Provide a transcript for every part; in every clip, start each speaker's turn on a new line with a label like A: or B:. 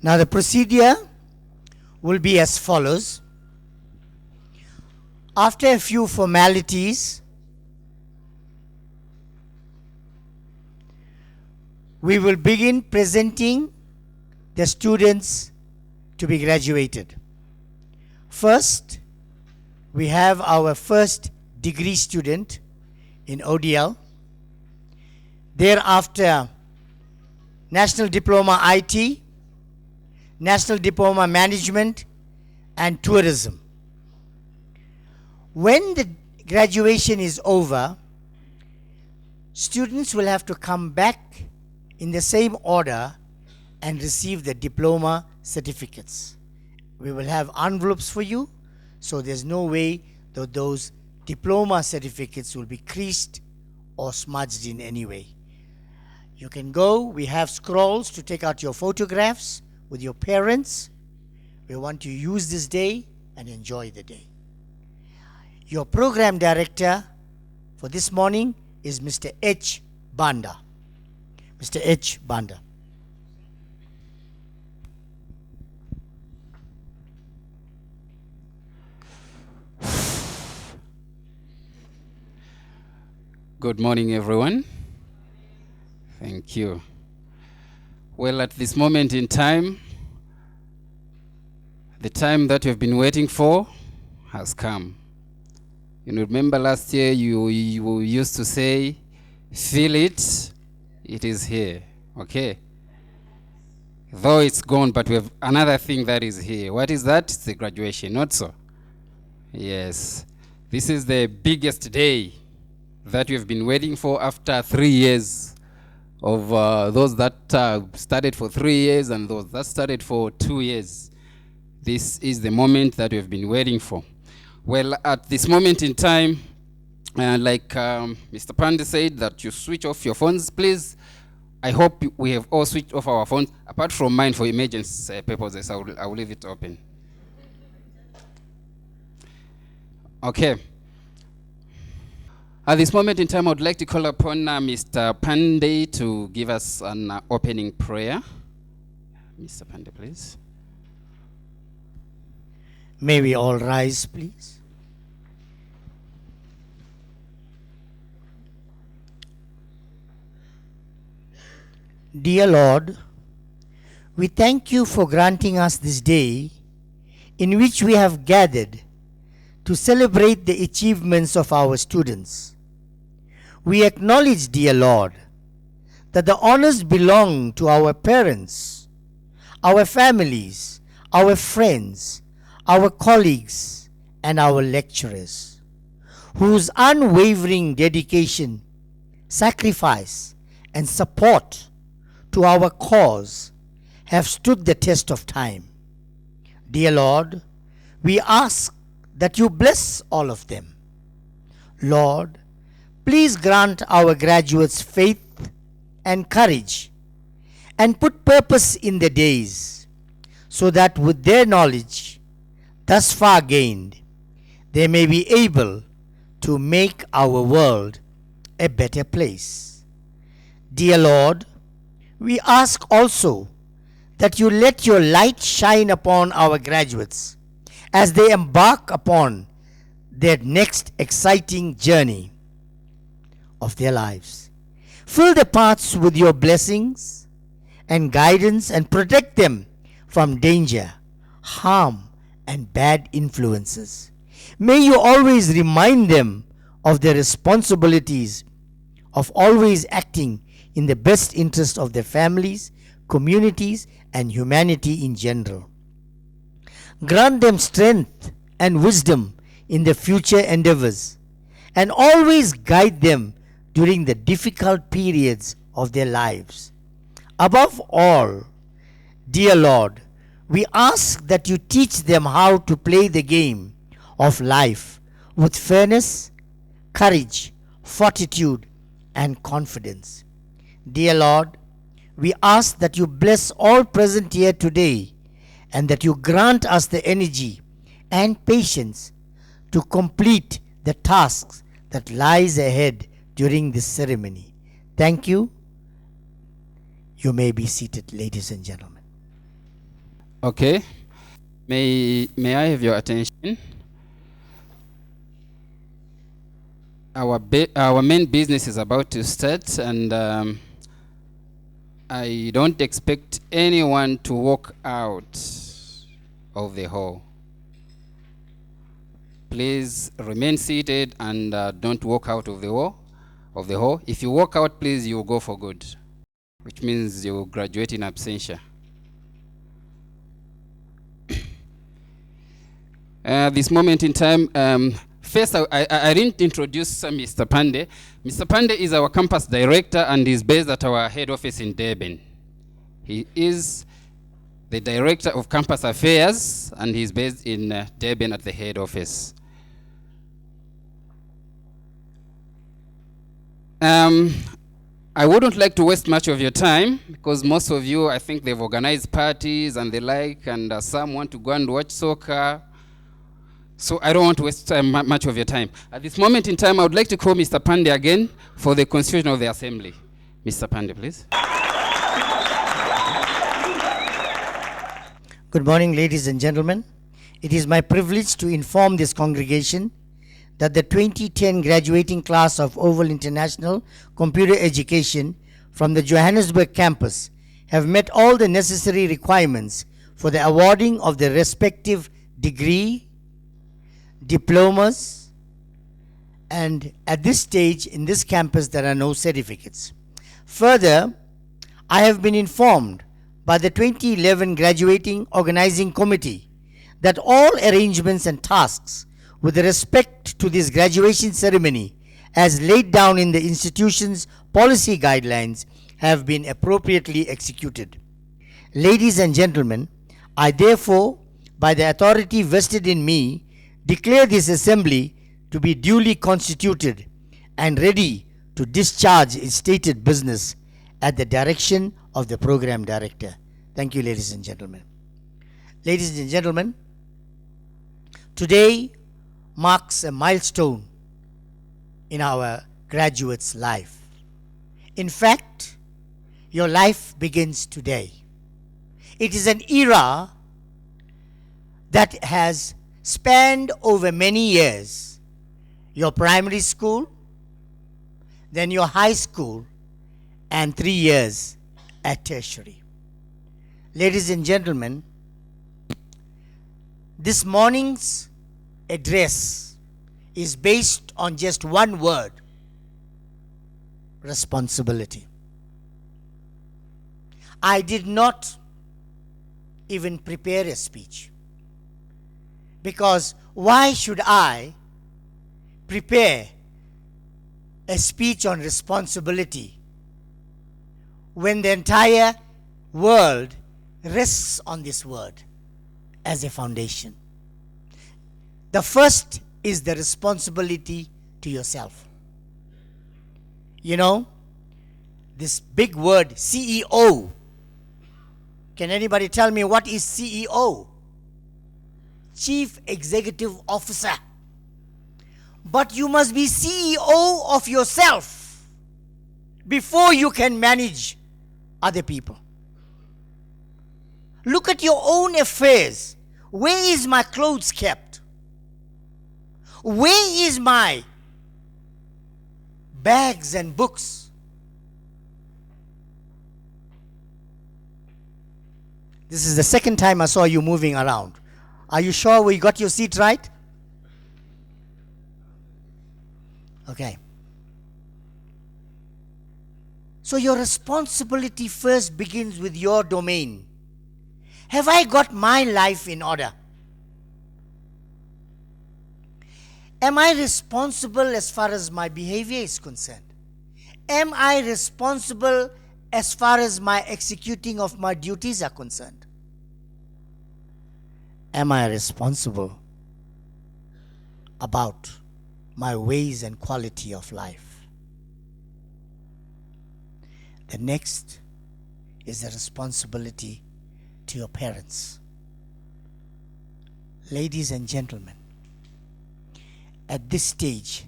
A: Now the procedure will be as follows. After a few formalities, we will begin presenting the students to be graduated. First, we have our first degree student in ODL. Thereafter, National Diploma IT, National Diploma Management, and Tourism. When the graduation is over, students will have to come back in the same order and receive the diploma certificates. We will have envelopes for you, so there's no way that those diploma certificates will be creased or smudged in any way. You can go, we have scrolls to take out your photographs with your parents. We want you to use this day and enjoy the day. Your program director for this morning is Mr. H. Banda. Mr. H. Banda.
B: Good morning, everyone. Thank you. Well, at this moment in time, the time that you've been waiting for has come. You remember last year you used to say, feel it, it is here. Okay? Though it's gone, but we have another thing that is here. What is that? It's the graduation, not so? Yes. This is the biggest day that we've been waiting for after 3 years of those that started for 3 years and those that started for 2 years. This is the moment that we've been waiting for. Well, at this moment in time, like Mr. Pandey said, that you switch off your phones, please. I hope we have all switched off our phones, apart from mine for emergency purposes. I will leave it open. Okay. At this moment in time, I would like to call upon Mr. Pandey to give us an opening prayer. Mr. Pandey, please.
A: May we all rise, please. Dear Lord, we thank you for granting us this day in which we have gathered to celebrate the achievements of our students. We acknowledge, dear Lord, that the honors belong to our parents, our families, our friends, our colleagues, and our lecturers, whose unwavering dedication, sacrifice, and support to our cause have stood the test of time. Dear Lord, we ask that you bless all of them. Lord, please grant our graduates faith and courage and put purpose in their days, so that with their knowledge thus far gained, they may be able to make our world a better place. Dear Lord, we ask also that you let your light shine upon our graduates as they embark upon their next exciting journey of their lives. Fill their paths with your blessings and guidance and protect them from danger, harm, and bad influences. May you always remind them of their responsibilities of always acting in the best interest of their families, communities, and humanity in general. Grant them strength and wisdom in their future endeavors, and always guide them during the difficult periods of their lives. Above all, dear Lord, we ask that you teach them how to play the game of life with fairness, courage, fortitude, and confidence. Dear Lord, we ask that you bless all present here today and that you grant us the energy and patience to complete the tasks that lies ahead during this ceremony. Thank you. You may be seated, ladies and gentlemen.
B: Okay. May I have your attention? Our main business is about to start, and I don't expect anyone to walk out of the hall. Please remain seated and don't walk out of the hall. If you walk out, please, you will go for good, which means you will graduate in absentia. This moment in time, first I didn't introduce Mr. Pande. Mr. Pande is our campus director and is based at our head office in Durban. He is the director of campus affairs and he's based in Durban at the head office. I wouldn't like to waste much of your time because most of you, I think they've organized parties and the like, and some want to go and watch soccer. So I don't want to waste much of your time. At this moment in time, I would like to call Mr. Pande again for the constitution of the assembly. Mr. Pande, please.
A: Good morning, ladies and gentlemen. It is my privilege to inform this congregation that the 2010 graduating class of Oval International Computer Education from the Johannesburg campus have met all the necessary requirements for the awarding of their respective degree, diplomas, and at this stage in this campus there are no certificates. Further, I have been informed by the 2011 Graduating Organizing Committee that all arrangements and tasks with respect to this graduation ceremony as laid down in the institution's policy guidelines have been appropriately executed. Ladies and gentlemen, I therefore, by the authority vested in me, declare this assembly to be duly constituted and ready to discharge its stated business at the direction of the program director. Thank you, ladies and gentlemen. Ladies and gentlemen, today marks a milestone in our graduates' life. In fact, your life begins today. It is an era that has spanned over many years. Your primary school, then your high school, and 3 years at tertiary. Ladies and gentlemen, this morning's address is based on just one word: responsibility. I did not even prepare a speech, because why should I prepare a speech on responsibility when the entire world rests on this word as a foundation? The first is the responsibility to yourself. You know, this big word CEO. Can anybody tell me what is CEO? Chief Executive Officer. But you must be CEO of yourself before you can manage other people. Look at your own affairs. Where is my clothes kept? Where is my bags and books? This is the second time I saw you moving around. Are you sure we got your seat right? Okay. So your responsibility first begins with your domain. Have I got my life in order? Am I responsible as far as my behavior is concerned? Am I responsible as far as my executing of my duties are concerned? Am I responsible about my ways and quality of life? The next is the responsibility to your parents. Ladies and gentlemen, at this stage,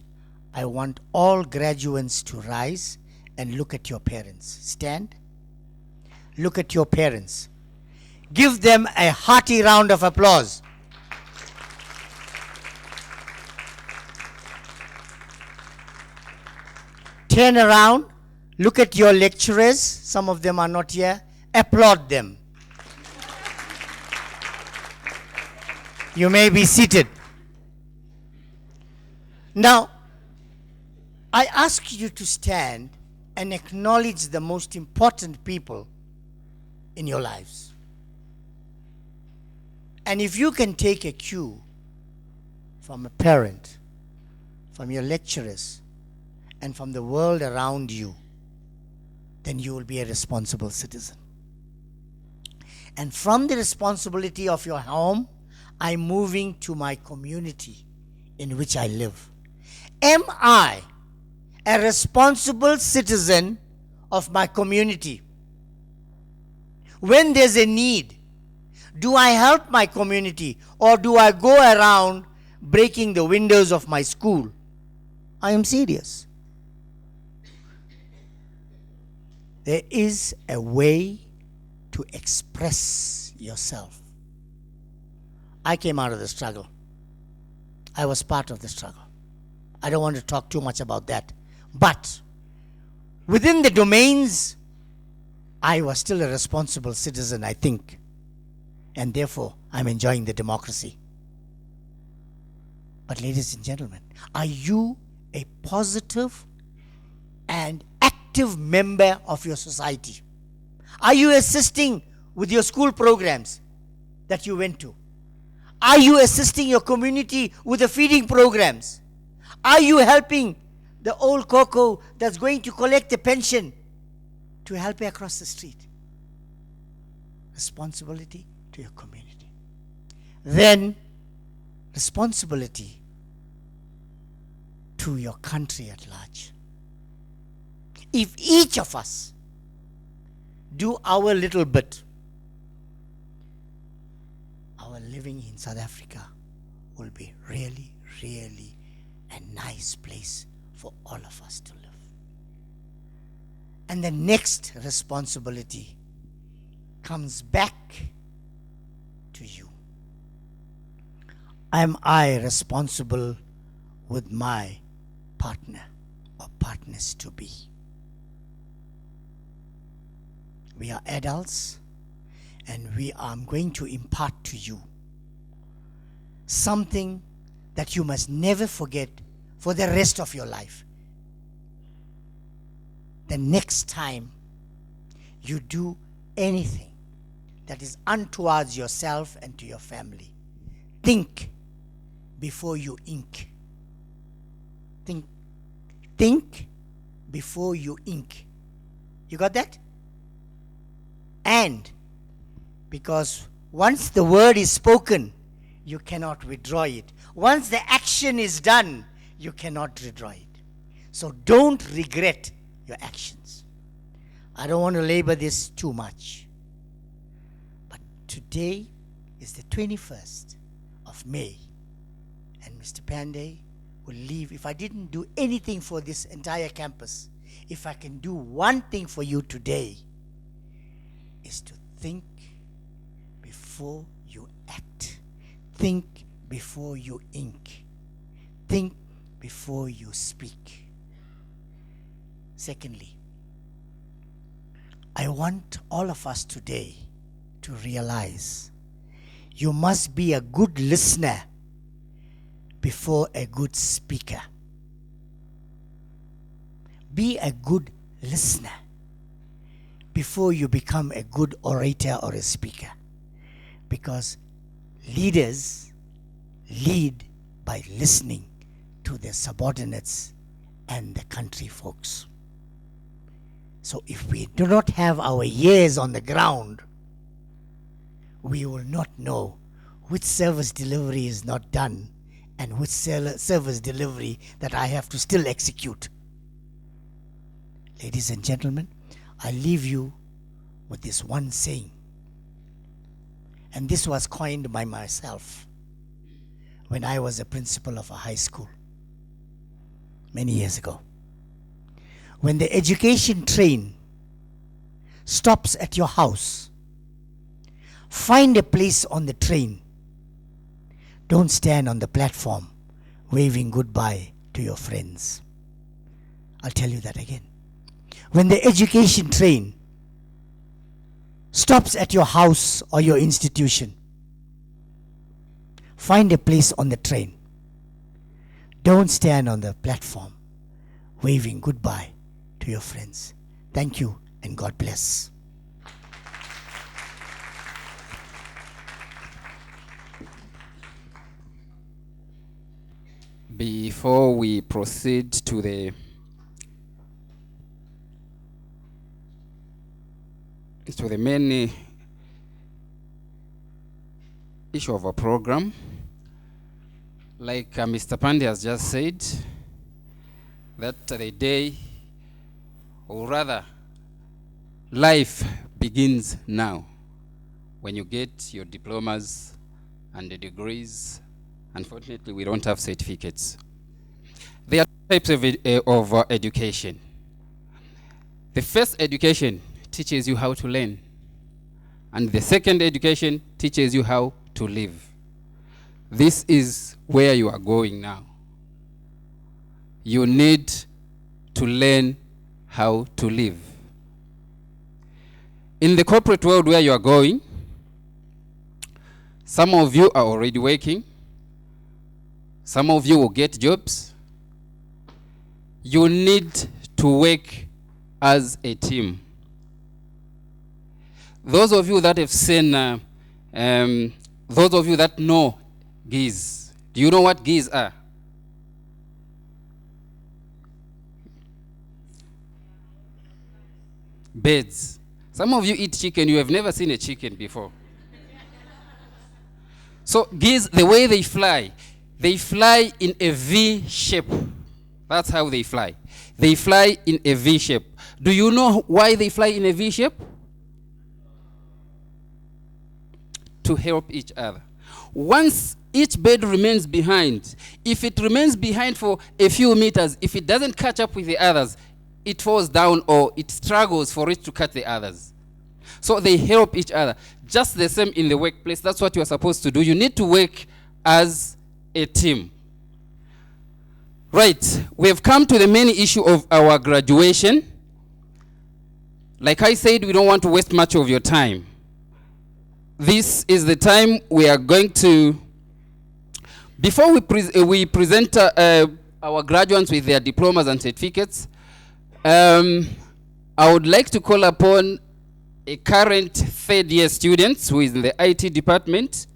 A: I want all graduates to rise and look at your parents. Stand. Look at your parents. Give them a hearty round of applause. Turn around, look at your lecturers. Some of them are not here. Applaud them. You may be seated. Now, I ask you to stand and acknowledge the most important people in your lives. And if you can take a cue from a parent, from your lecturers, and from the world around you, then you will be a responsible citizen. And from the responsibility of your home, I'm moving to my community in which I live. Am I a responsible citizen of my community? When there's a need, do I help my community, or do I go around breaking the windows of my school? I am serious. There is a way to express yourself. I came out of the struggle. I was part of the struggle. I don't want to talk too much about that. But within the domains, I was still a responsible citizen, I think. And therefore, I'm enjoying the democracy. But ladies and gentlemen, are you a positive and active member of your society? Are you assisting with your school programs that you went to? Are you assisting your community with the feeding programs? Are you helping the old Coco that's going to collect the pension to help her across the street? Responsibility to your community. Then, responsibility to your country at large. If each of us do our little bit, our living in South Africa will be really, really a nice place for all of us to live. And the next responsibility comes back to you. Am I responsible with my partner or partners to be? We are adults, and I'm going to impart to you something that you must never forget for the rest of your life. The next time you do anything that is untowards yourself and to your family, think before you ink. Think before you ink. You got that? And because once the word is spoken, you cannot withdraw it. Once the action is done, you cannot withdraw it. So don't regret your actions. I don't want to labor this too much. But today is the 21st of May. And Mr. Pandey will leave. If I didn't do anything for this entire campus, if I can do one thing for you today, is to think before you act. Think before you ink. Think before you speak. Secondly, I want all of us today to realize you must be a good listener before a good speaker. Be a good listener before you become a good orator or a speaker. Because leaders lead by listening to their subordinates and the country folks. So if we do not have our ears on the ground, we will not know which service delivery is not done and which service delivery that I have to still execute. Ladies and gentlemen, I leave you with this one saying. And this was coined by myself when I was a principal of a high school many years ago. When the education train stops at your house, Find a place on the train. Don't stand on the platform waving goodbye to your friends. I'll tell you that again. When the education train stops at your house or your institution, find a place on the train. Don't stand on the platform waving goodbye to your friends. Thank you and God bless.
B: Before we proceed to the main issue of our program, like Mr. Pandey has just said, that the day, or rather, life begins now. When you get your diplomas and the degrees, unfortunately, we don't have certificates. There are types of education. The first education teaches you how to learn, and the second education teaches you how to live. This is where you are going now. You need to learn how to live. In the corporate world where you are going, some of you are already working. Some of you will get jobs. You need to work as a team. Those of you that have seen, those of you that know geese, do you know what geese are? Birds. Some of you eat chicken, you have never seen a chicken before. So geese, the way they fly in a V shape. That's how they fly. They fly in a V shape. Do you know why they fly in a V shape? To help each other. Once each bird remains behind, if it remains behind for a few meters, if it doesn't catch up with the others, it falls down or it struggles for it to catch the others. So they help each other. Just the same in the workplace. That's what you are supposed to do. You need to work as a team. Right. We have come to the main issue of our graduation. Like I said, we don't want to waste much of your time. This is the time we are going to, before we present our graduates with their diplomas and certificates, I would like to call upon a current third-year student who is in the IT department